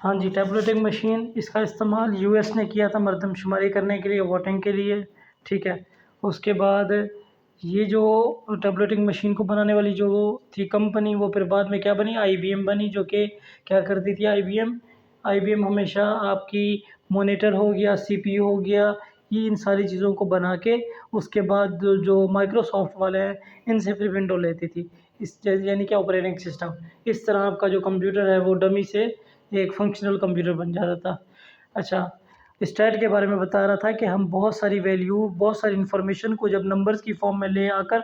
हाँ जी, tableting machine इसका इस्तेमाल यूएस ने किया था मरदमशुमारी करने के लिए, वोटिंग के लिए, ठीक है। उसके बाद ये जो टैबलेटिंग मशीन को बनाने वाली जो थी कंपनी, वो फिर बाद में क्या बनी, आईबीएम बनी, जो कि क्या करती थी आईबीएम। आईबीएम हमेशा आपकी मॉनिटर हो गया, सीपीयू हो गया, ये इन सारी चीज़ों को बना के उसके बाद जो माइक्रोसॉफ्ट वाले हैं इनसे फिर विंडो लेती थी, इस यानी कि ऑपरेटिंग सिस्टम। इस तरह आपका जो कंप्यूटर है वो डमी से एक फंक्शनल कंप्यूटर बन जाता था। अच्छा, स्टैट के बारे में बता रहा था कि हम बहुत सारी वैल्यू, बहुत सारी इन्फॉर्मेशन को जब नंबर्स की फॉर्म में ले आकर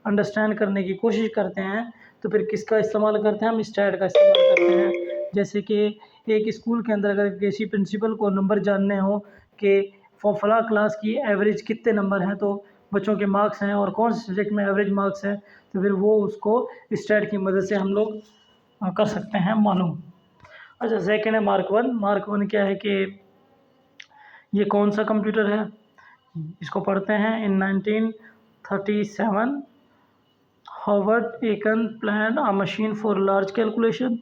अंडरस्टैंड करने की कोशिश करते हैं, तो फिर किसका इस्तेमाल करते हैं, हम स्टैट का इस्तेमाल करते हैं। जैसे कि एक स्कूल के अंदर अगर किसी प्रिंसिपल को नंबर जानने हो कि फलां क्लास की एवरेज कितने नंबर हैं, तो बच्चों के मार्क्स हैं और कौन से सब्जेक्ट में एवरेज मार्क्स हैं, तो फिर वो उसको स्टैट की मदद से हम लोग कर सकते हैं मालूम। अच्छा, सेकंड है मार्क वन। मार्क वन क्या है कि ये कौन सा कंप्यूटर है, इसको पढ़ते हैं। In 1937 Harvard Aiken plan a machine for large calculation.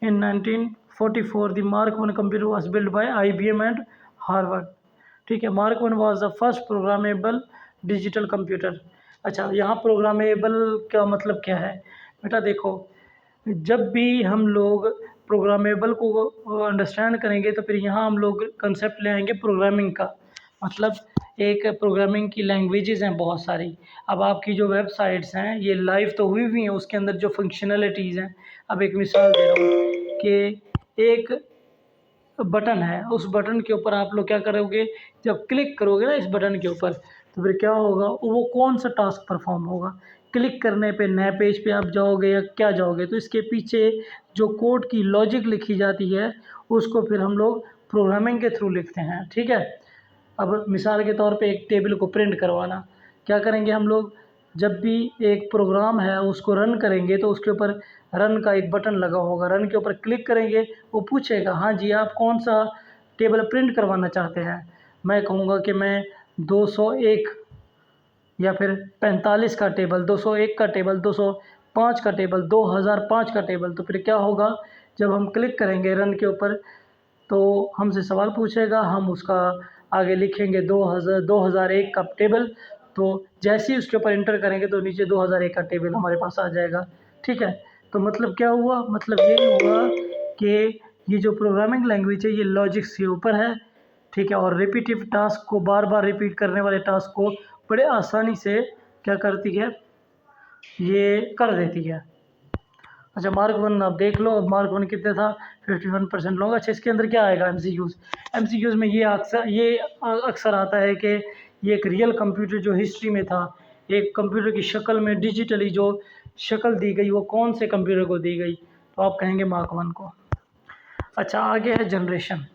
In 1944 the Mark one computer was build by IBM and Harvard. ठीक है, Mark one was the first programmable digital computer. अच्छा, यहाँ प्रोग्रामेबल का मतलब क्या है बेटा, देखो, जब भी हम लोग प्रोग्रामेबल को अंडरस्टैंड करेंगे तो फिर यहाँ हम लोग कंसेप्ट ले आएंगे प्रोग्रामिंग का। मतलब एक प्रोग्रामिंग की लैंग्वेजेस हैं बहुत सारी। अब आपकी जो वेबसाइट्स हैं ये लाइव तो हुई हुई हैं, उसके अंदर जो फंक्शनलिटीज़ हैं, अब एक मिसाल दे रहा हूँ कि एक बटन है, उस बटन के ऊपर आप लोग क्या करोगे, जब क्लिक करोगे ना इस बटन के ऊपर, तो फिर क्या होगा, वो कौन सा टास्क परफॉर्म होगा। क्लिक करने पे नए पेज पे आप जाओगे या क्या जाओगे, तो इसके पीछे जो कोड की लॉजिक लिखी जाती है उसको फिर हम लोग प्रोग्रामिंग के थ्रू लिखते हैं, ठीक है। अब मिसाल के तौर पे एक टेबल को प्रिंट करवाना, क्या करेंगे हम लोग, जब भी एक प्रोग्राम है उसको रन करेंगे तो उसके ऊपर रन का एक बटन लगा होगा, रन के ऊपर क्लिक करेंगे, वो पूछेगा हाँ जी आप कौन सा टेबल प्रिंट करवाना चाहते हैं। मैं कहूँगा कि मैं 201 या फिर 45 का टेबल, 201 का टेबल, 205 का टेबल, 2005 का टेबल। तो फिर क्या होगा, जब हम क्लिक करेंगे रन के ऊपर तो हमसे सवाल पूछेगा, हम उसका आगे लिखेंगे 2001 का टेबल। तो जैसे ही उसके ऊपर इंटर करेंगे तो नीचे 2001 का टेबल हमारे पास आ जाएगा, ठीक है। तो मतलब क्या हुआ, मतलब ये हुआ कि ये जो प्रोग्रामिंग लैंग्वेज है ये लॉजिक्स के ऊपर है, ठीक है, और रिपीटिव टास्क को, बार बार रिपीट करने वाले टास्क को बड़े आसानी से क्या करती है, ये कर देती है। अच्छा, मार्क वन आप देख लो, मार्क वन कितने था, 51% लोग। अच्छा, इसके अंदर क्या आएगा, एमसीक्यूज़ में ये अक्सर आता है कि ये एक रियल कंप्यूटर जो हिस्ट्री में था, एक कंप्यूटर की शक्ल में डिजिटली जो शक्ल दी गई वो कौन से कंप्यूटर को दी गई, तो आप कहेंगे मार्क वन को। अच्छा, आगे है जनरेशन।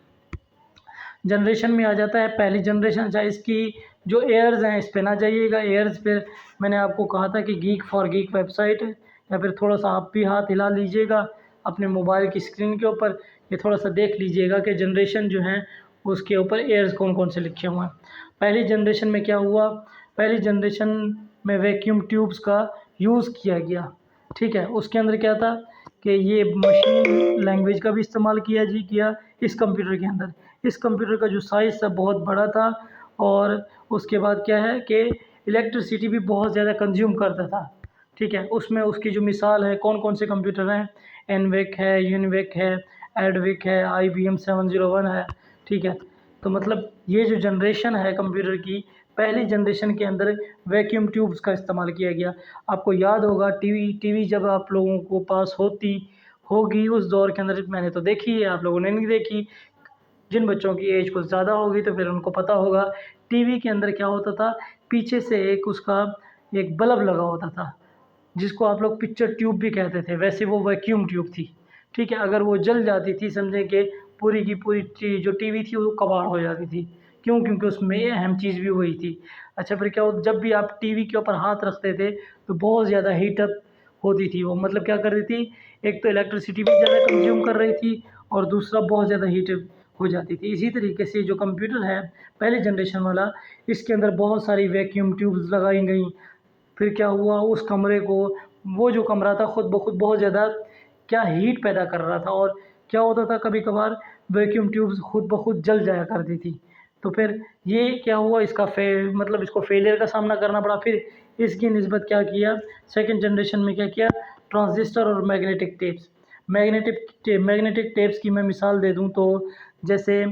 जनरेशन में आ जाता है पहली जनरेशन। चाहे इसकी जो एयर्स हैं इस पे ना जाइएगा, एयर्स पे मैंने आपको कहा था कि गीक फॉर गीक वेबसाइट है, या फिर थोड़ा सा आप भी हाथ हिला लीजिएगा अपने मोबाइल की स्क्रीन के ऊपर, ये थोड़ा सा देख लीजिएगा कि जनरेशन जो है उसके ऊपर एयर्स कौन कौन से लिखे हुए हैं। पहली जनरेशन में क्या हुआ, पहली जनरेशन में वैक्यूम ट्यूब्स का यूज़ किया गया, ठीक है। उसके अंदर क्या था कि ये मशीन लैंग्वेज का भी इस्तेमाल किया इस कंप्यूटर के अंदर। इस कंप्यूटर का जो साइज़ था बहुत बड़ा था, और उसके बाद क्या है कि इलेक्ट्रिसिटी भी बहुत ज़्यादा कंज्यूम करता था, ठीक है। उसमें उसकी जो मिसाल है, कौन कौन से कंप्यूटर हैं, एनवेक है, यूनिवेक है, एडविक है, IBM 701 है, ठीक है। तो मतलब ये जो जनरेशन है कंप्यूटर की, पहली जनरेशन के अंदर वैक्यूम ट्यूब्स का इस्तेमाल किया गया। आपको याद होगा टीवी जब आप लोगों को पास होगी उस दौर के अंदर, मैंने तो देखी है, आप लोगों ने नहीं देखी। जिन बच्चों की एज कुछ ज़्यादा होगी तो फिर उनको पता होगा, टीवी के अंदर क्या होता था, पीछे से एक उसका एक बल्ब लगा होता था जिसको आप लोग पिक्चर ट्यूब भी कहते थे, वैसे वो वैक्यूम ट्यूब थी, ठीक है। अगर वो जल जाती थी, समझे कि पूरी की पूरी जो टीवी थी वो कबाड़ हो जाती थी। क्यों, क्योंकि उसमें अहम चीज़ भी वही थी। अच्छा, फिर क्या हो, जब भी आप टीवी के ऊपर हाथ रखते थे तो बहुत ज़्यादा हीटअप होती थी वो, मतलब क्या कर रही थी, एक तो इलेक्ट्रिसिटी भी ज़्यादा कंज्यूम कर रही थी और दूसरा बहुत ज़्यादा हीटअप हो जाती थी। इसी तरीके से जो कंप्यूटर है पहले जनरेशन वाला, इसके अंदर बहुत सारी वैक्यूम ट्यूब्स लगाई गई। फिर क्या हुआ, उस कमरे को, वो जो कमरा था खुद ब खुद बहुत ज़्यादा क्या हीट पैदा कर रहा था, और क्या होता था, कभी कभार वैक्यूम ट्यूब्स खुद ब खुद जल जाया करती थी। तो फिर ये क्या हुआ, इसका मतलब इसको फेलियर का सामना करना पड़ा। फिर इसकी निस्बत क्या किया, सेकंड जनरेशन में क्या किया, ट्रांजिस्टर और मैग्नेटिक टेप्स। मैग्नेटिक टेप्स की मैं मिसाल दे दूं तो जैसे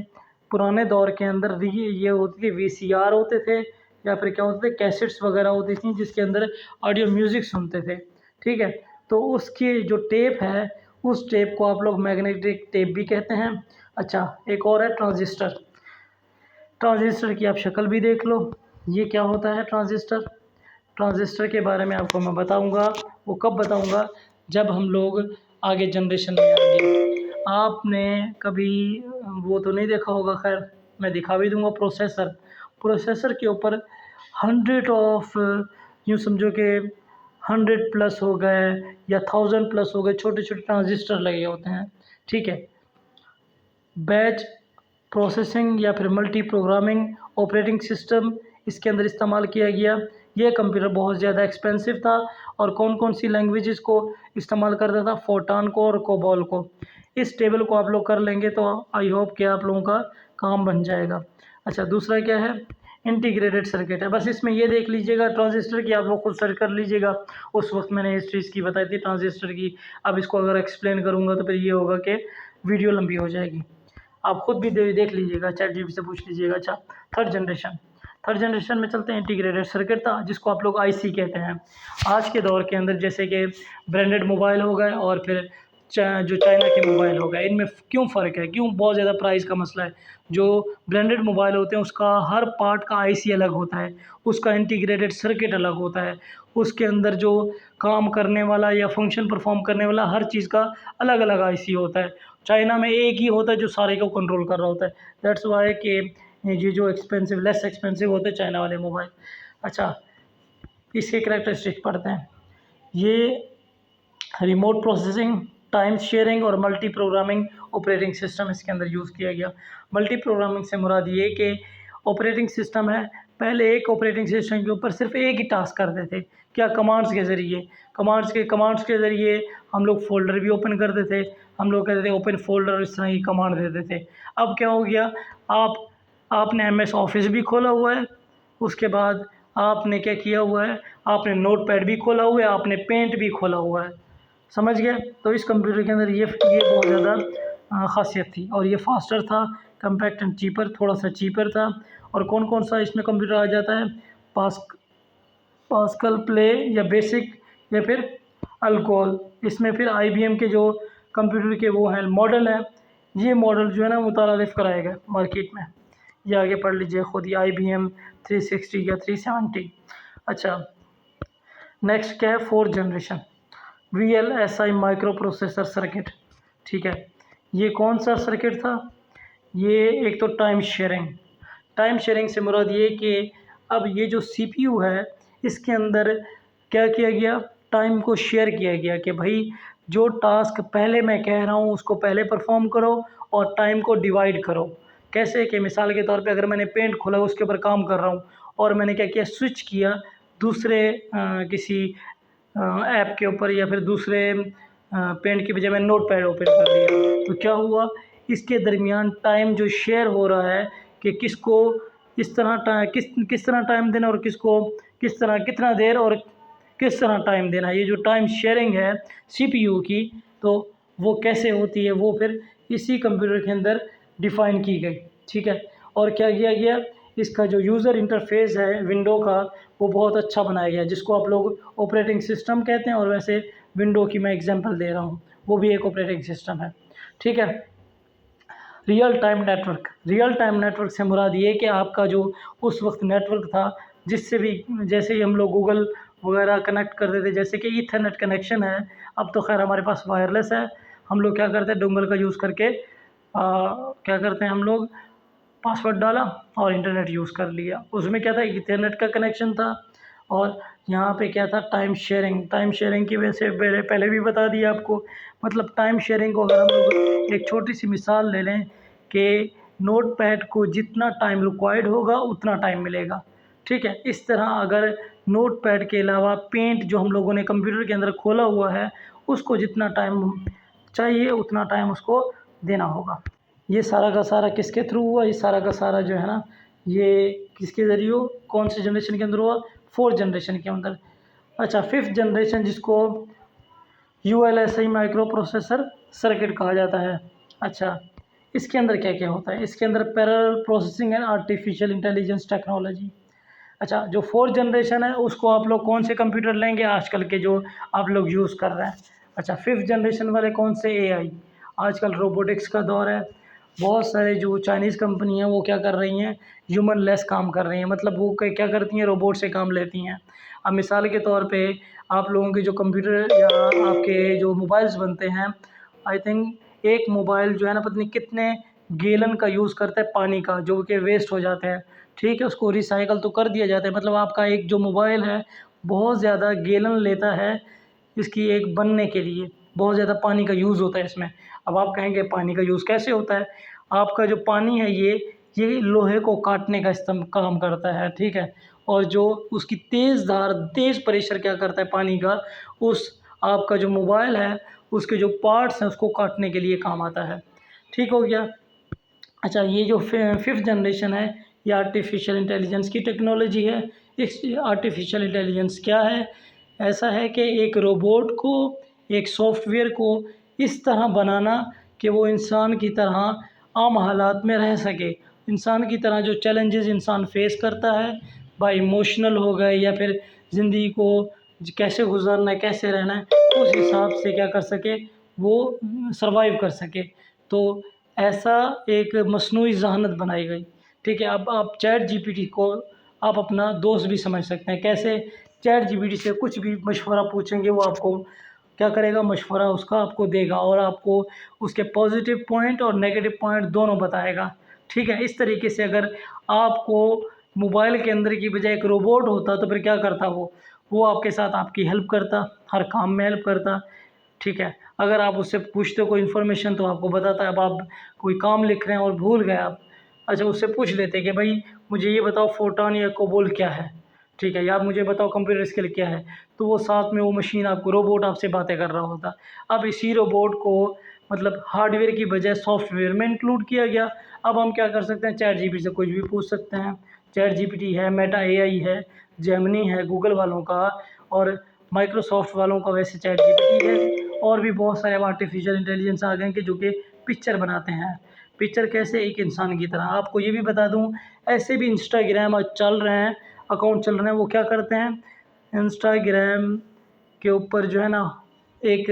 पुराने दौर के अंदर ये होती थी, वीसीआर होते थे या फिर क्या होते थे, कैसेट्स वगैरह होती थी जिसके अंदर ऑडियो म्यूज़िक सुनते थे। ठीक है, तो उसकी जो टेप है उस टेप को आप लोग मैग्नेटिक टेप भी कहते हैं। अच्छा, एक और है ट्रांजिस्टर। ट्रांजिस्टर की आप शक्ल भी देख लो, ये क्या होता है ट्रांजिस्टर। ट्रांजिस्टर के बारे में आपको मैं बताऊंगा, वो कब बताऊंगा, जब हम लोग आगे जनरेशन में आएंगे। आपने कभी वो तो नहीं देखा होगा, खैर मैं दिखा भी दूंगा। प्रोसेसर के ऊपर 100 यूँ समझो कि 100+ हो गए या 1000+ हो गए छोटे छोटे ट्रांजिस्टर लगे होते हैं। ठीक है, बैच प्रोसेसिंग या फिर मल्टी प्रोग्रामिंग ऑपरेटिंग सिस्टम इसके अंदर इस्तेमाल किया गया। यह कंप्यूटर बहुत ज़्यादा एक्सपेंसिव था और कौन कौन सी लैंग्वेजेस को इस्तेमाल करता था, फोर्टान को और कोबॉल को। इस टेबल को आप लोग कर लेंगे तो आई होप कि आप लोगों का काम बन जाएगा। अच्छा, दूसरा क्या है, इंटीग्रेटेड सर्किट है। बस इसमें ये देख लीजिएगा, ट्रांजिस्टर की आप लोग खुद सर्च कर लीजिएगा। उस वक्त मैंने हिस्ट्री इसकी बताई थी ट्रांजिस्टर की। अब इसको अगर एक्सप्लेन करूँगा तो फिर ये होगा कि वीडियो लंबी हो जाएगी। आप खुद भी देख लीजिएगा, ChatGPT से पूछ लीजिएगा। अच्छा, थर्ड जनरेशन में चलते हैं। इंटीग्रेटेड सर्किट था जिसको आप लोग आईसी कहते हैं। आज के दौर के अंदर जैसे कि ब्रांडेड मोबाइल हो गए और फिर जो चाइना के मोबाइल हो गए, इनमें क्यों फ़र्क है, क्यों बहुत ज़्यादा प्राइस का मसला है। जो ब्रांडेड मोबाइल होते हैं उसका हर पार्ट का आईसी अलग होता है, उसका इंटीग्रेटेड सर्किट अलग होता है, उसके अंदर जो काम करने वाला या फंक्शन परफॉर्म करने वाला हर चीज़ का अलग अलग आईसी होता है। चाइना में एक ही होता है जो सारे को कंट्रोल कर रहा होता है। दैट्स वाई कि ये जो लेस एक्सपेंसिव होते हैं चाइना वाले मोबाइल। अच्छा, इसके करैक्टरिस्टिक्स पढ़ते हैं। ये रिमोट प्रोसेसिंग, टाइम शेयरिंग और मल्टी प्रोग्रामिंग ऑपरेटिंग सिस्टम इसके अंदर यूज़ किया गया। मल्टी प्रोग्रामिंग से मुराद ये कि ऑपरेटिंग सिस्टम है, पहले एक ऑपरेटिंग सिस्टम के ऊपर सिर्फ एक ही टास्क करते थे, क्या, कमांड्स के ज़रिए। कमांड्स के ज़रिए हम लोग फ़ोल्डर भी ओपन करते थे, हम लोग कहते थे ओपन फ़ोल्डर, इस तरह की कमांड देते थे। अब क्या हो गया, आपने MS ऑफिस भी खोला हुआ है, उसके बाद आपने क्या किया हुआ है, आपने नोटपैड भी खोला हुआ है, आपने पेंट भी खोला हुआ है। समझ गए। तो इस कंप्यूटर के अंदर ये बहुत ज़्यादा ख़ासियत थी और ये फास्टर था, कम्पैक्ट एंड चीपर, थोड़ा सा चीपर था। और कौन कौन सा इसमें कंप्यूटर आ जाता है, पास्कल, प्ले या बेसिक या फिर अल्कोहल। इसमें फिर IBM के जो कंप्यूटर के वो हैं मॉडल हैं, ये मॉडल जो है ना मुतारिफ कराए गए मार्केट में। ये आगे पढ़ लीजिए खुद ही, IBM 360 या 370। अच्छा, नेक्स्ट क्या है, fourth generation VLSI micro processor circuit. ठीक है, ये कौन सा सर्किट था, ये एक तो टाइम शेयरिंग से मुराद ये कि अब ये जो CPU है इसके अंदर क्या किया गया, टाइम को शेयर किया गया कि भाई जो टास्क पहले मैं कह रहा हूँ उसको पहले परफॉर्म करो और टाइम को डिवाइड करो। कैसे कि मिसाल के तौर पे अगर मैंने पेंट खोला, उसके ऊपर काम कर रहा हूँ और मैंने क्या किया, स्विच किया दूसरे किसी ऐप के ऊपर या फिर दूसरे पेंट की बजाय मैंने नोटपैड ओपन कर लिया, तो क्या हुआ, इसके दरमियान टाइम जो शेयर हो रहा है कि किसको किस तरह टाइम देना और किसको कितना देर और किस तरह टाइम देना। ये जो टाइम शेयरिंग है CPU की, तो वो कैसे होती है, वो फिर इसी कंप्यूटर के अंदर डिफ़ाइन की गई। ठीक है, और क्या किया गया, इसका जो यूज़र इंटरफेस है विंडो का, वो बहुत अच्छा बनाया गया, जिसको आप लोग ऑपरेटिंग सिस्टम कहते हैं। और वैसे विंडो की मैं एग्जांपल दे रहा हूँ, वो भी एक ऑपरेटिंग सिस्टम है। ठीक है, रियल टाइम नेटवर्क से मुराद ये कि आपका जो उस वक्त नेटवर्क था, जिससे भी जैसे ही हम लोग गूगल वगैरह कनेक्ट करते थे, जैसे कि ईथरनेट कनेक्शन है। अब तो खैर हमारे पास वायरलेस है, हम लोग क्या करते हैं, डोंगल का यूज़ करके क्या करते हैं, हम लोग पासवर्ड डाला और इंटरनेट यूज़ कर लिया। उसमें क्या था, ईथरनेट का कनेक्शन था। और यहाँ पे क्या था, टाइम शेयरिंग की वजह से पहले भी बता दिया आपको। मतलब टाइम शेयरिंग को अगर हम लोग एक छोटी सी मिसाल ले लें कि नोटपैड को जितना टाइम रिक्वायर्ड होगा उतना टाइम मिलेगा। ठीक है, इस तरह अगर नोटपैड के अलावा पेंट जो हम लोगों ने कंप्यूटर के अंदर खोला हुआ है, उसको जितना टाइम चाहिए उतना टाइम उसको देना होगा। ये सारा का सारा किसके थ्रू हुआ? ये सारा का सारा जो है ना, ये किसके ज़रिए हो, कौन से जनरेशन के अंदर हुआ? 4th जनरेशन के अंदर। अच्छा, 5th जनरेशन जिसको ULSI माइक्रो प्रोसेसर सर्किट कहा जाता है। अच्छा, इसके अंदर क्या क्या होता है? इसके अंदर parallel processing and artificial intelligence technology. अच्छा, जो 4th जनरेशन है उसको आप लोग कौन से कंप्यूटर लेंगे? आजकल के जो आप लोग यूज़ कर रहे हैं। अच्छा, 5th जनरेशन वाले कौन से? AI। आजकल रोबोटिक्स का दौर है। बहुत सारे जो चाइनीज़ कंपनी हैं वो क्या कर रही हैं? ह्यूमन लेस काम कर रही हैं, मतलब वो क्या करती हैं? रोबोट से काम लेती हैं। अब मिसाल के तौर पे आप लोगों के जो कंप्यूटर या आपके जो मोबाइल्स बनते हैं, आई थिंक एक मोबाइल जो है ना, पता नहीं कितने गैलन का यूज़ करता है पानी का, जो कि वेस्ट हो जाते हैं। ठीक है, उसको रिसाइकल तो कर दिया जाता है, मतलब आपका एक जो मोबाइल है बहुत ज़्यादा गैलन लेता है इसकी एक बनने के लिए, बहुत ज़्यादा पानी का यूज़ होता है इसमें। अब आप कहेंगे पानी का यूज़ कैसे होता है? आपका जो पानी है ये लोहे को काटने का काम करता है, ठीक है? और जो उसकी तेज़ धार, तेज़ प्रेशर क्या करता है पानी का, उस आपका जो मोबाइल है उसके जो पार्ट्स हैं उसको काटने के लिए काम आता है। ठीक हो गया? अच्छा, ये जो 5th जनरेशन है ये आर्टिफिशियल इंटेलिजेंस की टेक्नोलॉजी है। इस आर्टिफिशियल इंटेलिजेंस क्या है? ऐसा है कि एक रोबोट को, एक सॉफ्टवेयर को इस तरह बनाना कि वो इंसान की तरह आम हालात में रह सके। इंसान की तरह जो चैलेंजेस इंसान फेस करता है, बाई इमोशनल हो गए या फिर ज़िंदगी को कैसे गुजारना है, कैसे रहना है, उस हिसाब से क्या कर सके, वो सर्वाइव कर सके। तो ऐसा एक मस्नूई ज़हानत बनाई गई। ठीक है, अब आप चैट जीपीटी को आप अपना दोस्त भी समझ सकते हैं। कैसे? चैट जीपीटी से कुछ भी मशवरा पूछेंगे वो आपको क्या करेगा? मशवरा उसका आपको देगा और आपको उसके पॉजिटिव पॉइंट और नेगेटिव पॉइंट दोनों बताएगा। ठीक है, इस तरीके से अगर आपको मोबाइल के अंदर की बजाय एक रोबोट होता तो फिर क्या करता वो आपके साथ आपकी हेल्प करता, हर काम में हेल्प करता। ठीक है, अगर आप उससे पूछते हो कोई इन्फॉर्मेशन तो आपको बताता है। अब आप कोई काम लिख रहे हैं और भूल गए आप, अच्छा उससे पूछ लेते कि भाई मुझे ये बताओ फोटॉन या कोबोल क्या है, ठीक है, या आप मुझे बताओ कंप्यूटर स्किल क्या है, तो वो साथ में वो मशीन आपको, रोबोट आपसे बातें कर रहा होता। अब इसी रोबोट को मतलब हार्डवेयर की बजाय सॉफ्टवेयर में इंक्लूड किया गया। अब हम क्या कर सकते हैं? चैट जीपीटी से कुछ भी पूछ सकते हैं। चैट जीपीटी है, मेटा एआई है, जेमिनी है गूगल वालों का, और माइक्रोसॉफ्ट वालों का वैसे चैट जीपीटी है, और भी बहुत सारे आर्टिफिशियल इंटेलिजेंस आ गए हैं कि जो कि पिक्चर बनाते हैं। पिक्चर कैसे? एक इंसान की तरह। आपको ये भी बता दूं, ऐसे भी इंस्टाग्राम आज चल रहे हैं, अकाउंट चल रहे हैं, वो क्या करते हैं? इंस्टाग्राम के ऊपर जो है ना, एक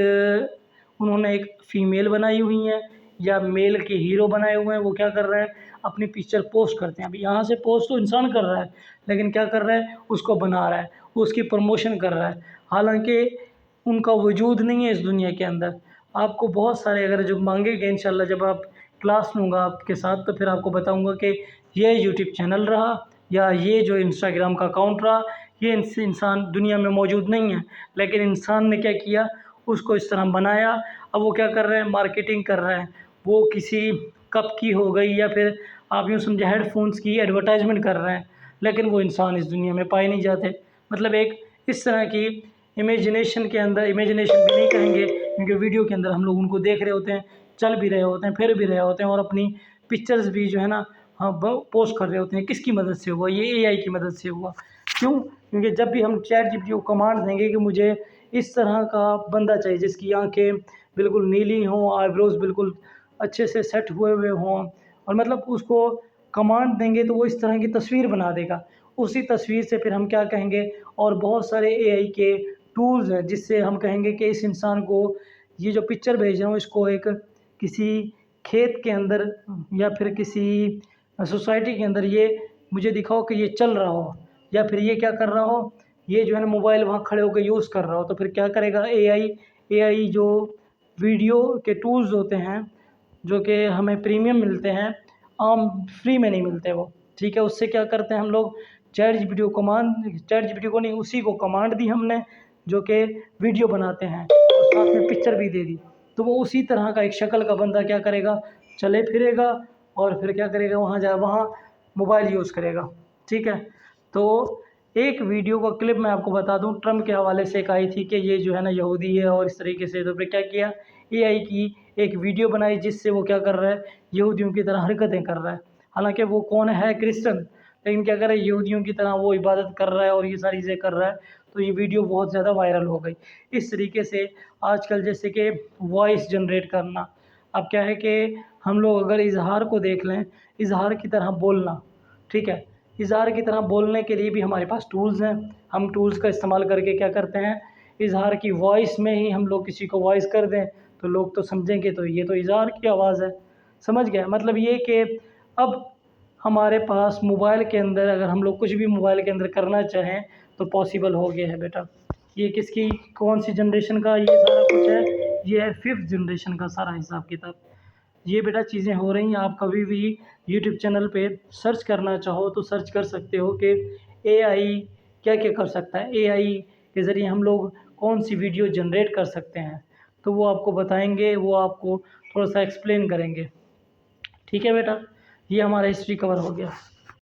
उन्होंने एक फ़ीमेल बनाई हुई है या मेल के हीरो बनाए हुए हैं, वो क्या कर रहे हैं? अपनी पिक्चर पोस्ट करते हैं। अभी यहाँ से पोस्ट तो इंसान कर रहा है, लेकिन क्या कर रहा है? उसको बना रहा है, उसकी प्रमोशन कर रहा है, हालांकि उनका वजूद नहीं है इस दुनिया के अंदर। आपको बहुत सारे अगर जो मांगेंगे इंशाल्लाह, जब आप क्लास लूँगा आपके साथ तो फिर आपको बताऊँगा कि ये यूट्यूब चैनल रहा या ये जो इंस्टाग्राम का अकाउंट रहा, ये इंसान दुनिया में मौजूद नहीं है, लेकिन इंसान ने क्या किया? उसको इस तरह बनाया। अब वो क्या कर रहे हैं? मार्केटिंग कर रहे हैं। वो किसी कप की हो गई या फिर आप यूँ समझे हेडफोन्स की एडवर्टाइजमेंट कर रहे हैं, लेकिन वो इंसान इस दुनिया में पाए नहीं जाते। मतलब एक इस तरह की इमेजिनेशन के अंदर, इमेजिनेशन भी नहीं कहेंगे क्योंकि वीडियो के अंदर हम लोग उनको देख रहे होते हैं, चल भी रहे होते हैं, फिर भी रहे होते हैं, और अपनी पिक्चर्स भी जो है ना, हाँ, पोस्ट कर रहे होते हैं। किसकी मदद से हुआ? ये एआई की मदद से हुआ। क्यों? क्योंकि जब भी हम चैट जीपीटी को कमांड देंगे कि मुझे इस तरह का बंदा चाहिए जिसकी आंखें बिल्कुल नीली हों, आईब्रोज बिल्कुल अच्छे से सेट हुए हुए हों, और मतलब उसको कमांड देंगे तो वो इस तरह की तस्वीर बना देगा। उसी तस्वीर से फिर हम क्या कहेंगे? और बहुत सारे एआई के टूल्स हैं जिससे हम कहेंगे कि इस इंसान को ये जो पिक्चर भेज रहा हूँ इसको एक किसी खेत के अंदर या फिर किसी सोसाइटी के अंदर ये मुझे दिखाओ कि ये चल रहा हो, या फिर ये क्या कर रहा हो, ये जो है ना मोबाइल वहाँ खड़े होकर यूज़ कर रहा हो। तो फिर क्या करेगा एआई? एआई जो वीडियो के टूल्स होते हैं जो कि हमें प्रीमियम मिलते हैं, आम फ्री में नहीं मिलते वो, ठीक है, उससे क्या करते हैं हम लोग? चैट जीपीटी को नहीं, उसी को कमांड दी हमने जो कि वीडियो बनाते हैं, और साथ में पिक्चर भी दे दी, तो वो उसी तरह का एक शक्ल का बंदा क्या करेगा? चले फिरेगा, और फिर क्या करेगा? वहाँ मोबाइल यूज़ करेगा। ठीक है, तो एक वीडियो का क्लिप मैं आपको बता दूं, ट्रम्प के हवाले से एक आई थी कि ये जो है ना यहूदी है और इस तरीके से, तो फिर क्या किया? एआई की एक वीडियो बनाई जिससे वो क्या कर रहा है, यहूदियों की तरह हरकतें कर रहा है। हालांकि वो कौन है, क्रिश्चियन, लेकिन क्या कर रहा है, यहूदियों की तरह वो इबादत कर रहा है और ये सारी चीज़ें कर रहा है। तो ये वीडियो बहुत ज़्यादा वायरल हो गई। इस तरीके से आजकल जैसे कि वॉइस जनरेट करना, अब क्या है कि हम लोग अगर इजहार को देख लें, इजहार की तरह बोलना, ठीक है, इजहार की तरह बोलने के लिए भी हमारे पास टूल्स हैं। हम टूल्स का इस्तेमाल करके क्या करते हैं, इजहार की वॉइस में ही हम लोग किसी को वॉइस कर दें तो लोग तो समझेंगे, तो ये तो इजहार की आवाज़ है। समझ गया, मतलब ये कि अब हमारे पास मोबाइल के अंदर अगर हम लोग कुछ भी मोबाइल के अंदर करना चाहें तो पॉसिबल हो गया है बेटा। ये किसकी, कौन सी जनरेशन का ये सारा कुछ है, ये है 5th जनरेशन का सारा हिसाब किताब। ये बेटा चीज़ें हो रही हैं। आप कभी भी यूट्यूब चैनल पे सर्च करना चाहो तो सर्च कर सकते हो कि एआई क्या क्या कर सकता है, एआई के ज़रिए हम लोग कौन सी वीडियो जनरेट कर सकते हैं, तो वो आपको बताएंगे, वो आपको थोड़ा सा एक्सप्लेन करेंगे। ठीक है बेटा, ये हमारा हिस्ट्री कवर हो गया।